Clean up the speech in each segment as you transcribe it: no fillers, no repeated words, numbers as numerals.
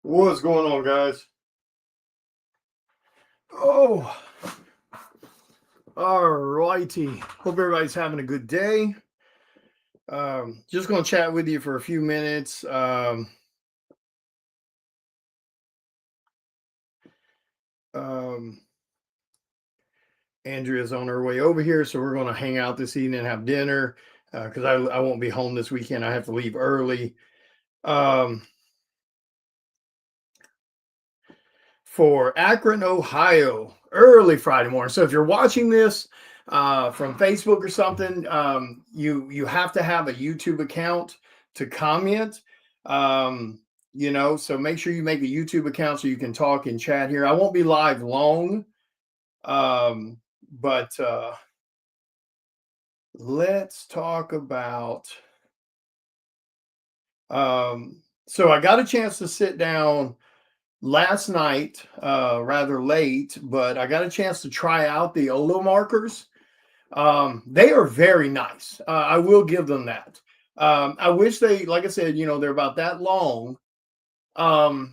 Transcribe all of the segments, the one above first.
What's going on, guys? Oh, all righty. Hope everybody's having a good day. Just going to chat with you for a few minutes. Um, Andrea's on her way over here, so we're going to hang out this evening and have dinner because I won't be home this weekend. I have to leave early for Akron, Ohio, early Friday morning. So if you're watching this from Facebook or something, you have to have a YouTube account to comment. So make sure you make a YouTube account so you can talk and chat here. I won't be live long, but let's talk about. So I got a chance to sit down last night, rather late, but I got a chance to try out the Olo markers. They are very nice. I will give them that. I wish they, like I said, they're about that long. So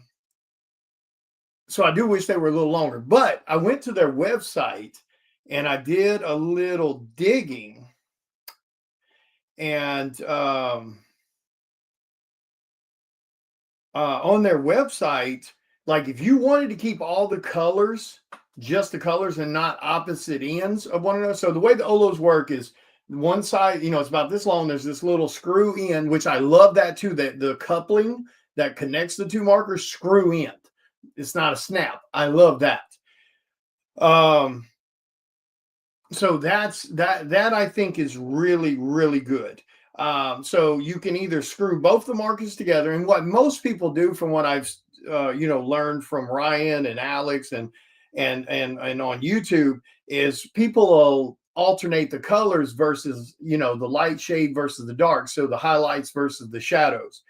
I do wish they were a little longer, but I went to their website and I did a little digging and on their website, like if you wanted to keep all the colors, just the colors and not opposite ends of one another. So the way the Olos work is one side, it's about this long. There's this little screw in, which I love that too, that the coupling that connects the two markers screw in. It's not a snap. I love that. So that I think is really, really good. So you can either screw both the markers together, and what most people do, from what I've learned from Ryan and Alex and on YouTube, is people will alternate the colors versus the light shade versus the dark, so the highlights versus the shadows.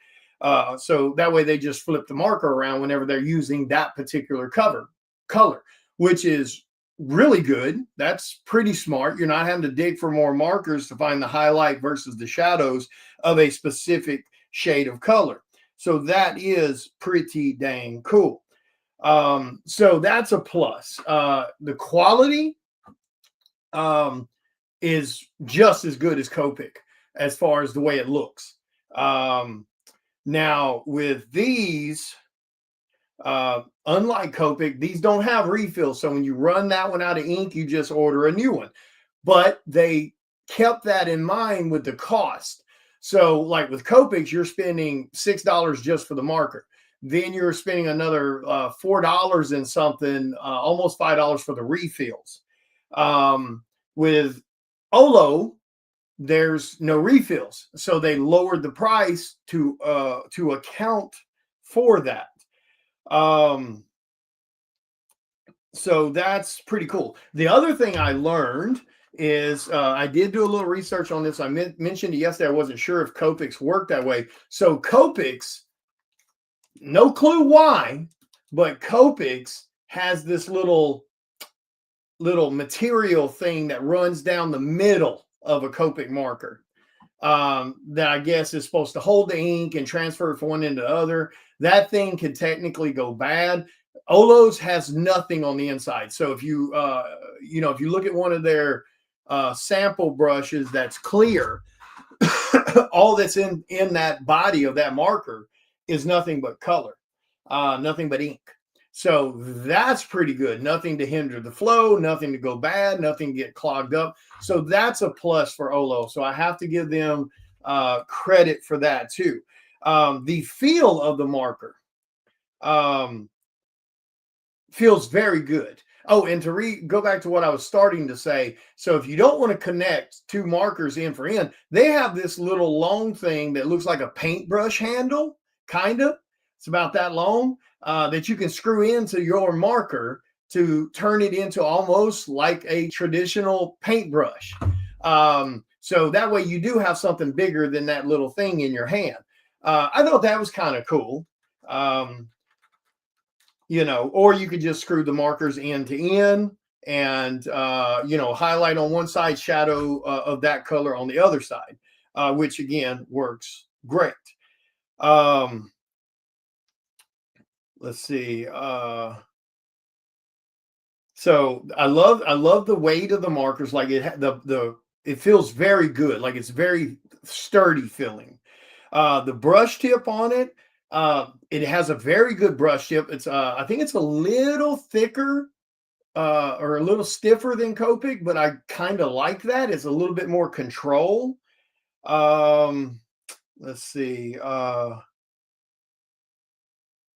So that way they just flip the marker around whenever they're using that particular color, which is really good. That's pretty smart. You're not having to dig for more markers to find the highlight versus the shadows of a specific shade of color. So that is pretty dang cool. So that's a plus. The quality is just as good as Copic as far as the way it looks. Now with these, unlike Copic, these don't have refills. So when you run that one out of ink, you just order a new one. But they kept that in mind with the cost. So like with Copics, you're spending $6 just for the marker. Then you're spending another $4 and something, almost $5 for the refills. With Olo, there's no refills. So they lowered the price to account for that. So that's pretty cool. The other thing I learned is I did do a little research on this. I mentioned it yesterday. I wasn't sure if Copics worked that way. So Copics, no clue why, but Copics has this little material thing that runs down the middle of a Copic marker. That I guess is supposed to hold the ink and transfer it from one end to the other. That thing can technically go bad. Olos has nothing on the inside. So if you if you look at one of their sample brushes that's clear, all that's in that body of that marker is nothing but color, nothing but ink. So that's pretty good. Nothing to hinder the flow, nothing to go bad, nothing to get clogged up. So that's a plus for Olo. So I have to give them credit for that too. The feel of the marker feels very good. Oh, and to go back to what I was starting to say. So if you don't want to connect two markers end for end, they have this little long thing that looks like a paintbrush handle, kind of. It's about that long, that you can screw into your marker to turn it into almost like a traditional paintbrush. So that way you do have something bigger than that little thing in your hand. I thought that was kind of cool. Or you could just screw the markers end to end and, highlight on one side, shadow of that color on the other side, which again works great. let's see. So I love the weight of the markers. Like the it feels very good. Like it's very sturdy feeling. The brush tip on it, it has a very good brush tip. It's I think it's a little thicker or a little stiffer than Copic, but I kind of like that. It's a little bit more control. Um, let's see.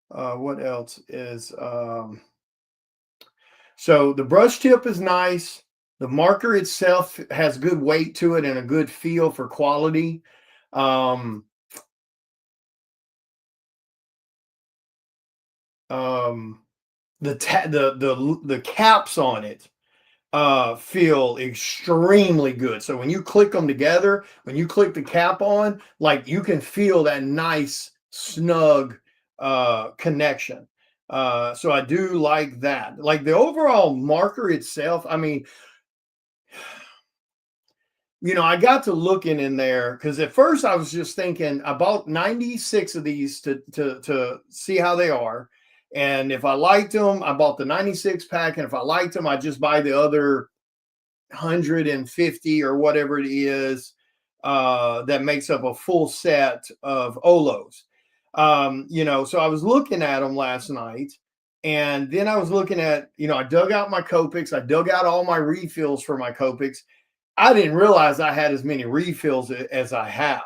What else is so the brush tip is nice. The marker itself has good weight to it and a good feel for quality. Um, um, the caps on it feel extremely good. So when you click them together, when you click the cap on, like you can feel that nice snug connection. So I do like that. Like the overall marker itself, I mean, I got to looking in there because at first I was just thinking I bought 96 of these to see how they are. And if I liked them, I bought the 96 pack. And if I liked them, I just buy the other 150 or whatever it is that makes up a full set of Olos. So I was looking at them last night. And then I was looking at, I dug out my Copics. I dug out all my refills for my Copics. I didn't realize I had as many refills as I have.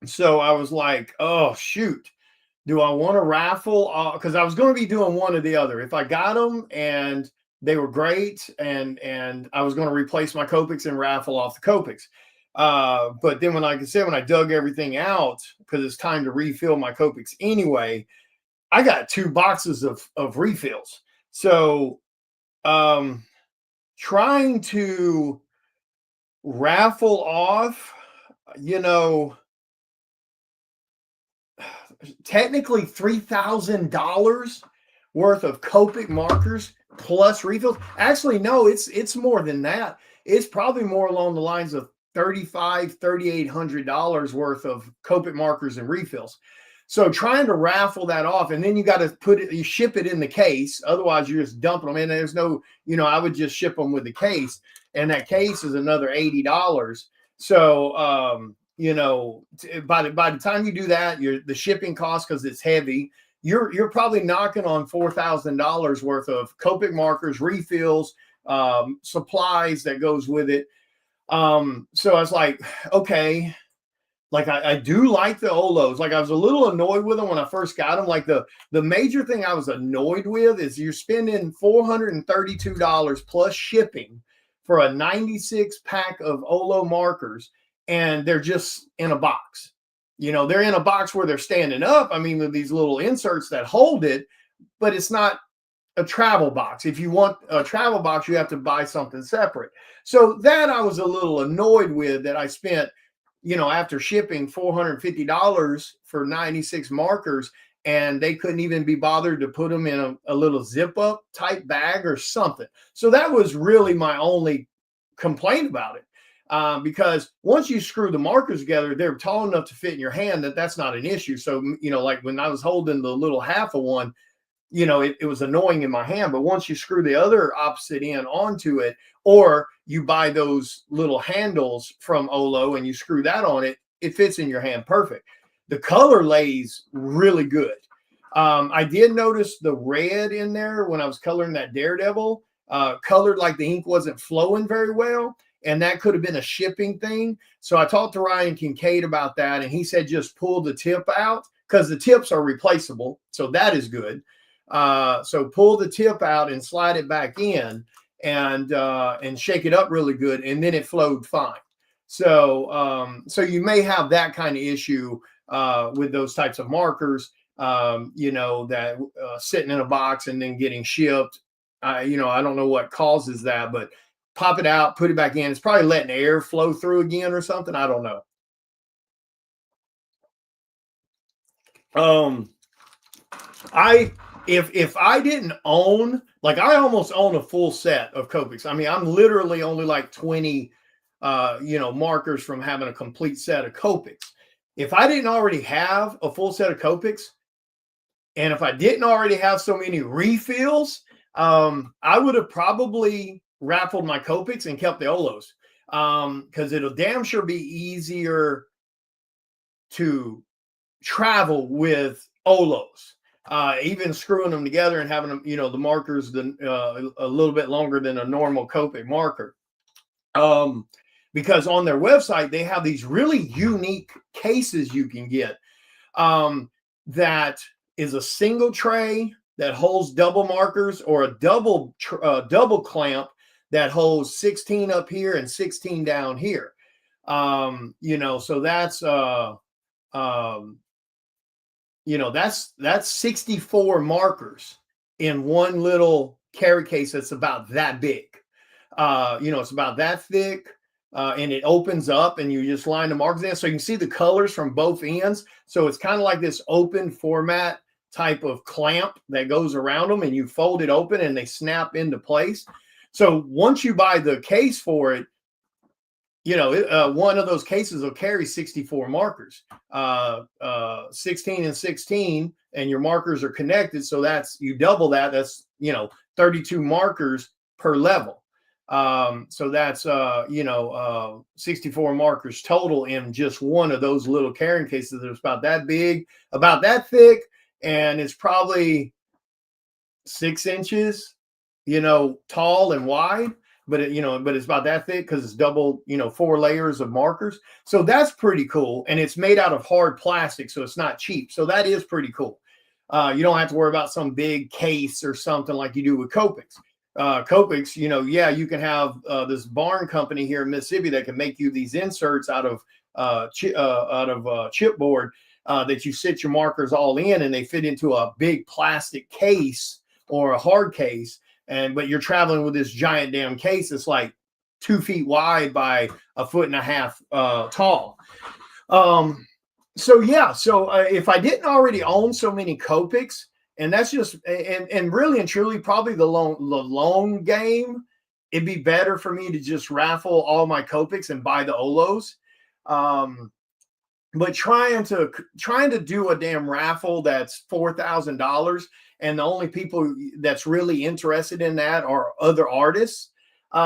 So I was like, oh, shoot. Do I want to raffle? Because I was going to be doing one or the other. If I got them and they were great, and I was going to replace my Copics and raffle off the Copics. But then like I said, when I dug everything out, because it's time to refill my Copics anyway, I got 2 boxes of refills. So trying to raffle off, technically $3,000 worth of Copic markers plus refills. Actually, no, it's more than that. It's probably more along the lines of $3,800 worth of Copic markers and refills. So trying to raffle that off, and then you got to you ship it in the case. Otherwise, you're just dumping them in. There's no, I would just ship them with the case, and that case is another $80. So, by the time you do that, the shipping cost, because it's heavy, you're probably knocking on $4,000 worth of Copic markers, refills, supplies that goes with it. So I was like, okay. Like I do like the Olos. Like I was a little annoyed with them when I first got them. Like the major thing I was annoyed with is you're spending $432 plus shipping for a 96 pack of Olo markers, and they're just in a box. They're in a box where they're standing up. I mean, with these little inserts that hold it, but it's not a travel box. If you want a travel box, you have to buy something separate. So that I was a little annoyed with, that I spent, after shipping $450 for 96 markers, and they couldn't even be bothered to put them in a little zip up type bag or something. So that was really my only complaint about it. Because once you screw the markers together, they're tall enough to fit in your hand that's not an issue. So, like when I was holding the little half of one, it was annoying in my hand. But once you screw the other opposite end onto it, or you buy those little handles from Olo and you screw that on it, it fits in your hand perfect. The color lays really good. I did notice the red in there when I was coloring that Daredevil, colored like the ink wasn't flowing very well. And that could have been a shipping thing. So I talked to Ryan Kincaid about that, and he said just pull the tip out, because the tips are replaceable. So that is good. So pull the tip out and slide it back in, and shake it up really good, and then it flowed fine. So so you may have that kind of issue with those types of markers, that sitting in a box and then getting shipped. I don't know what causes that, but pop it out, put it back in. It's probably letting air flow through again or something. I don't know. If I didn't own, like I almost own a full set of Copics. I mean, I'm literally only like 20 markers from having a complete set of Copics. if I didn't already have a full set of Copics, and if I didn't already have so many refills, I would have probably raffled my Copics and kept the Olos, because it'll damn sure be easier to travel with Olos. Even screwing them together and having them, the markers a little bit longer than a normal Copic marker. Because on their website, they have these really unique cases you can get, that is a single tray that holds double markers, or a double clamp that holds 16 up here and 16 down here. So that's that's 64 markers in one little carry case that's about that big. It's about that thick, and it opens up and you just line the markers in. So you can see the colors from both ends. So it's kind of like this open format type of clamp that goes around them, and you fold it open and they snap into place. So once you buy the case for it, one of those cases will carry 64 markers, 16 and 16, and your markers are connected. So you double that. That's, 32 markers per level. So that's, 64 markers total in just one of those little carrying cases. That's about that big, about that thick, and it's probably 6 inches, tall and wide. But it's about that thick because it's double, 4 layers of markers. So that's pretty cool. And it's made out of hard plastic, so it's not cheap. So that is pretty cool. You don't have to worry about some big case or something like you do with Copics. Copics, you can have this barn company here in Mississippi that can make you these inserts out of chipboard that you sit your markers all in, and they fit into a big plastic case or a hard case. But you're traveling with this giant damn case that's like 2 feet wide by 1.5 feet tall. So if I didn't already own so many Copics, and that's just, and really and truly, probably the loan game, it'd be better for me to just raffle all my Copics and buy the Olos. But trying to do a damn raffle that's $4,000, and the only people that's really interested in that are other artists,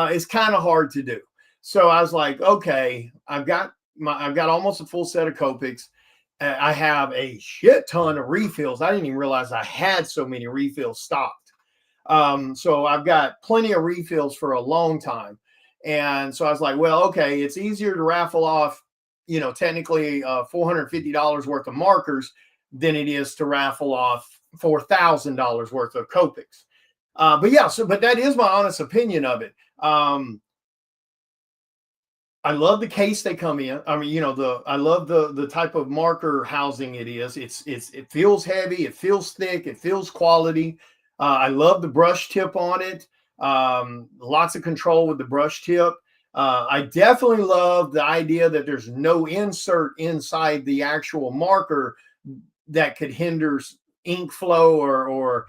is kind of hard to do. So I was like, okay, I've got almost a full set of Copics. I have a shit ton of refills. I didn't even realize I had so many refills stocked. So I've got plenty of refills for a long time. And so I was like, well, okay, it's easier to raffle off, technically $450 worth of markers than it is to raffle off $4,000 worth of Copics. But that is my honest opinion of it. I love the case they come in. I mean, I love the type of marker housing it is. It feels heavy, it feels thick, it feels quality. I love the brush tip on it. Lots of control with the brush tip. I definitely love the idea that there's no insert inside the actual marker that could hinder ink flow or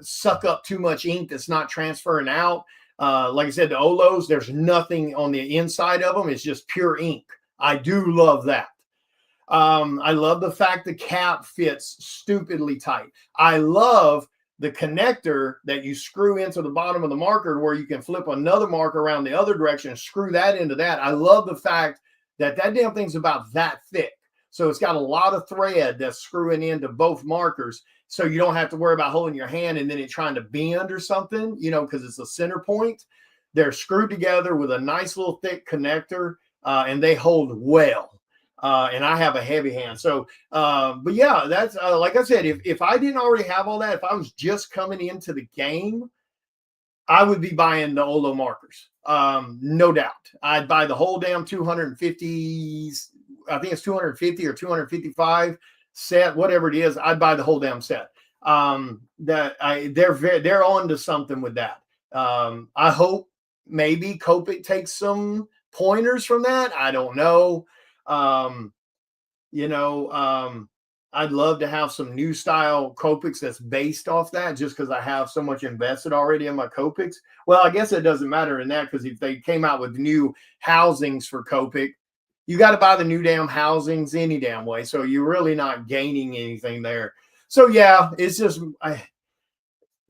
suck up too much ink that's not transferring out. Like I said, the Olos, there's nothing on the inside of them. It's just pure ink. I do love that. I love the fact the cap fits stupidly tight. I love the connector that you screw into the bottom of the marker where you can flip another marker around the other direction and screw that into that. I love the fact that damn thing's about that thick. So it's got a lot of thread that's screwing into both markers. So you don't have to worry about holding your hand and then it trying to bend or something, because it's a center point. They're screwed together with a nice little thick connector, and they hold well. And I have a heavy hand. So, but yeah, that's like I said, if I didn't already have all that, if I was just coming into the game, I would be buying the Olo markers. No doubt. I'd buy the whole damn 250, I think it's 250 or 255 set, whatever it is. I'd buy the whole damn set. They're on to something with that. I hope maybe Copic takes some pointers from that. I don't know. I'd love to have some new style Copics that's based off that, just because I have so much invested already in my Copics. Well, I guess it doesn't matter in that, because if they came out with new housings for Copic, you got to buy the new damn housings any damn way. So you're really not gaining anything there. So yeah, it's just,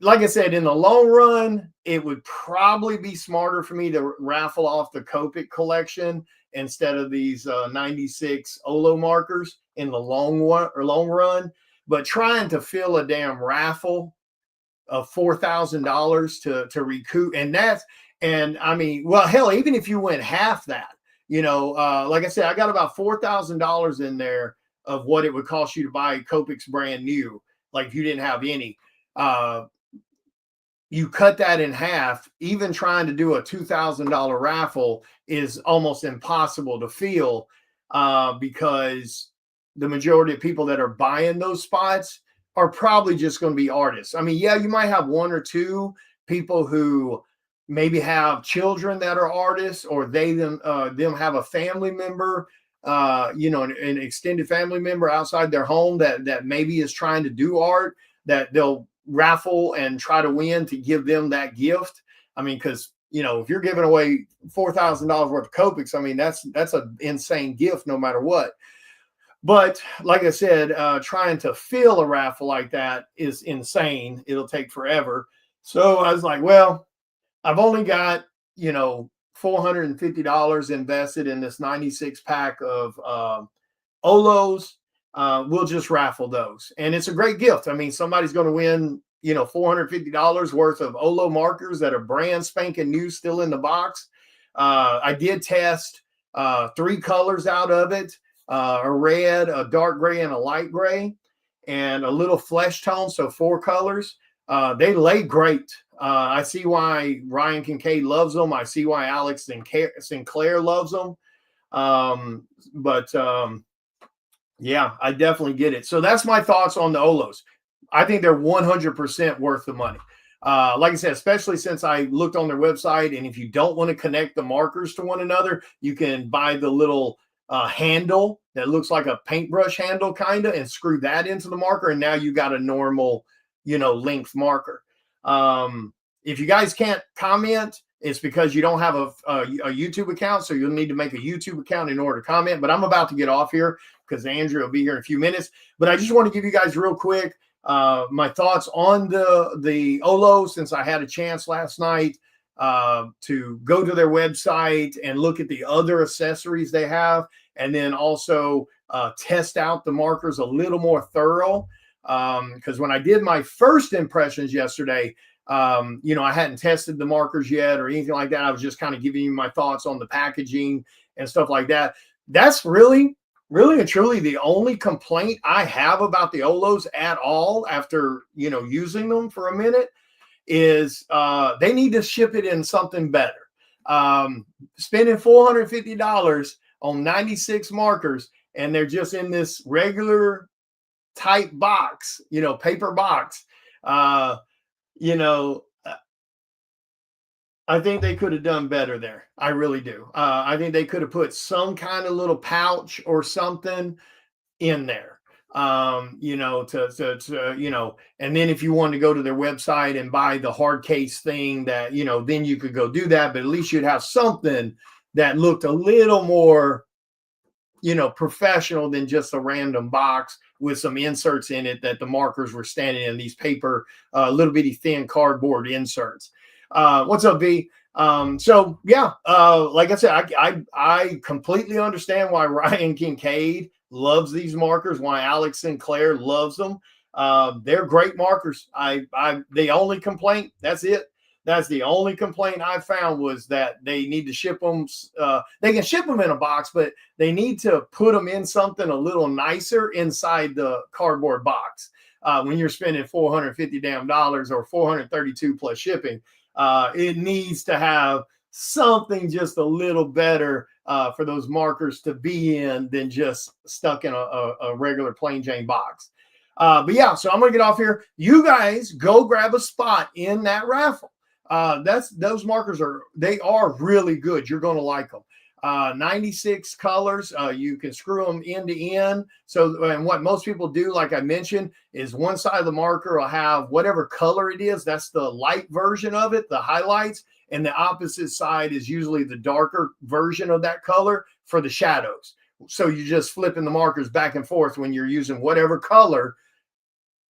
like I said, in the long run, it would probably be smarter for me to raffle off the Copic collection instead of these 96 Olo markers in the long run. But trying to fill a damn raffle of $4,000 to recoup, and I mean, well, hell, even if you went half that, like I said, I got about $4,000 in there of what it would cost you to buy Copic's brand new, like if you didn't have any. You cut that in half. Even trying to do a $2,000 raffle is almost impossible to fill, because the majority of people that are buying those spots are probably just going to be artists. I mean, yeah, you might have one or two people who maybe have children that are artists, or them have a family member, an extended family member outside their home that maybe is trying to do art, that they'll raffle and try to win to give them that gift. I mean, because if you're giving away $4,000 worth of Copics, I mean that's an insane gift no matter what. But like I said, trying to fill a raffle like that is insane. It'll take forever. So I was like, well, I've only got $450 invested in this 96 pack of Olos. We'll just raffle those, and it's a great gift. I mean, somebody's going to win, $450 worth of Olo markers that are brand spanking new, still in the box. I did test 3 colors out of it: a red, a dark gray, and a light gray, and a little flesh tone. So 4 colors. They lay great. I see why Ryan Kincaid loves them. I see why Alex Sinclair loves them. Yeah, I definitely get it. So that's my thoughts on the Olos. I think they're 100% worth the money. Like I said, especially since I looked on their website, and if you don't want to connect the markers to one another, you can buy the little handle that looks like a paintbrush handle kind of, and screw that into the marker, and now you got a normal, length marker. If you guys can't comment, it's because you don't have a YouTube account, so you'll need to make a YouTube account in order to comment. But I'm about to get off here because Andrew will be here in a few minutes. But I just want to give you guys real quick my thoughts on the Olo, since I had a chance last night to go to their website and look at the other accessories they have, and then also test out the markers a little more thorough. Because when I did my first impressions yesterday, I hadn't tested the markers yet or anything like that. I was just kind of giving you my thoughts on the packaging and stuff like that. That's really and truly the only complaint I have about the Olos at all after, using them for a minute is they need to ship it in something better. Spending $450 on 96 markers, and they're just in this regular type box, paper box. I think they could have done better there. I really do. I think they could have put some kind of little pouch or something in there, and then if you wanted to go to their website and buy the hard case thing, that, then you could go do that, but at least you'd have something that looked a little more, professional than just a random box with some inserts in it that the markers were standing in these paper, little bitty thin cardboard inserts. What's up, V? So yeah, like I said, I completely understand why Ryan Kincaid loves these markers, why Alex Sinclair loves them. They're great markers. The only complaint, that's it. That's the only complaint I found, was that they need to ship them. They can ship them in a box, but they need to put them in something a little nicer inside the cardboard box. When you're spending $450 or $432 plus shipping, it needs to have something just a little better for those markers to be in than just stuck in a regular plain Jane box. But yeah, so I'm gonna get off here. You guys go grab a spot in that raffle. Those markers are really good. You're gonna like them. 96 colors. You can screw them end to end. So, and what most people do, like I mentioned, is one side of the marker will have whatever color it is. That's the light version of it, the highlights. and the opposite side is usually the darker version of that color for the shadows. So you're just flipping the markers back and forth when you're using whatever color,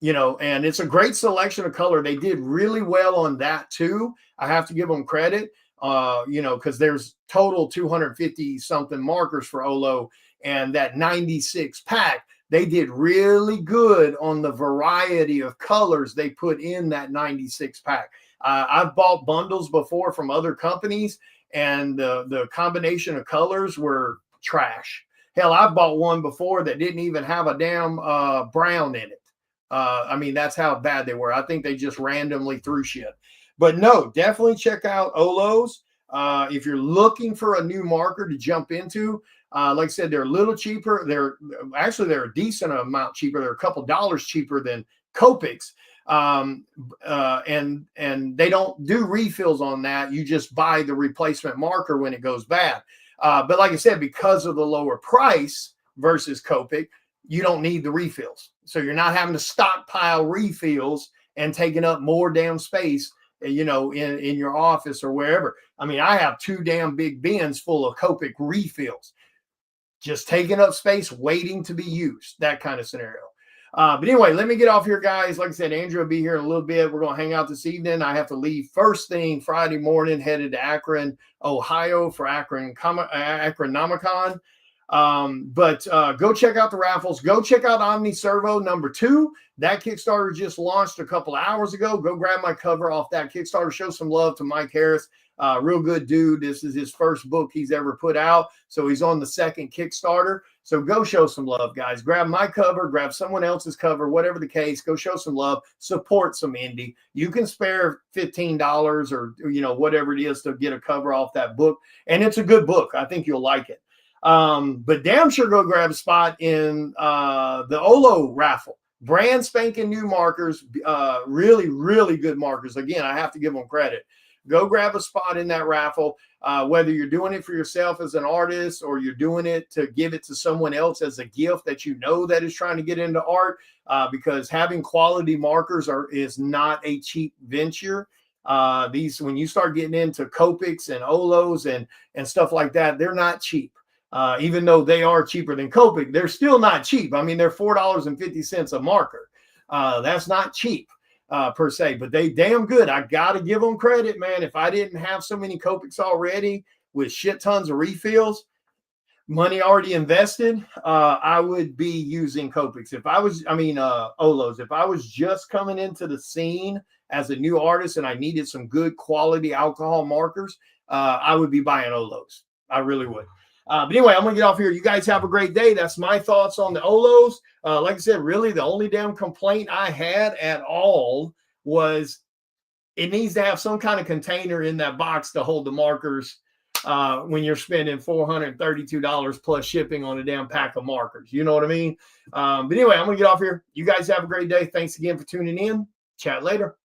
and it's a great selection of color. They did really well on that too. I have to give them credit, because there's total 250 something markers for Olo, and that 96 pack, they did really good on the variety of colors they put in that 96 pack. I've bought bundles before from other companies, and the combination of colors were trash. Hell, I bought one before that didn't even have a damn brown in it. That's how bad they were. I think they just randomly threw shit. But no, definitely check out Olos. If you're looking for a new marker to jump into, like I said, they're a little cheaper. They're a decent amount cheaper. They're a couple dollars cheaper than Copics. And they don't do refills on that. You just buy the replacement marker when it goes bad. But like I said, because of the lower price versus Copic, you don't need the refills. So you're not having to stockpile refills and taking up more damn space, in your office or wherever. I have 2 damn big bins full of Copic refills, just taking up space, waiting to be used, that kind of scenario. But anyway, let me get off here, guys. Like I said, Andrew will be here in a little bit. We're going to hang out this evening. I have to leave first thing Friday morning, headed to Akron, Ohio for Akronomicon. But go check out the raffles. Go check out Omni Servo #2. That Kickstarter just launched a couple hours ago. Go grab my cover off that Kickstarter. Show some love to Mike Harris. Real good dude. This is his first book he's ever put out. So he's on the second Kickstarter. So go show some love, guys. Grab my cover, grab someone else's cover, whatever the case. Go show some love. Support some indie. You can spare $15 or whatever it is to get a cover off that book. And it's a good book. I think you'll like it. But damn sure go grab a spot in the Olo raffle. Brand spanking new markers, really, really good markers. Again, I have to give them credit. Go grab a spot in that raffle, whether you're doing it for yourself as an artist or you're doing it to give it to someone else as a gift that that is trying to get into art, because having quality markers is not a cheap venture. When you start getting into Copics and Olos and stuff like that, they're not cheap. Even though they are cheaper than Copic, they're still not cheap. They're $4.50 a marker. That's not cheap per se, but they damn good. I got to give them credit, man. If I didn't have so many Copics already with shit tons of refills, money already invested, I would be using Copics. Olos. If I was just coming into the scene as a new artist and I needed some good quality alcohol markers, I would be buying Olos. I really would. But anyway, I'm going to get off here. You guys have a great day. That's my thoughts on the Olos. Like I said, really the only damn complaint I had at all was it needs to have some kind of container in that box to hold the markers when you're spending $432 plus shipping on a damn pack of markers. You know what I mean? But anyway, I'm going to get off here. You guys have a great day. Thanks again for tuning in. Chat later.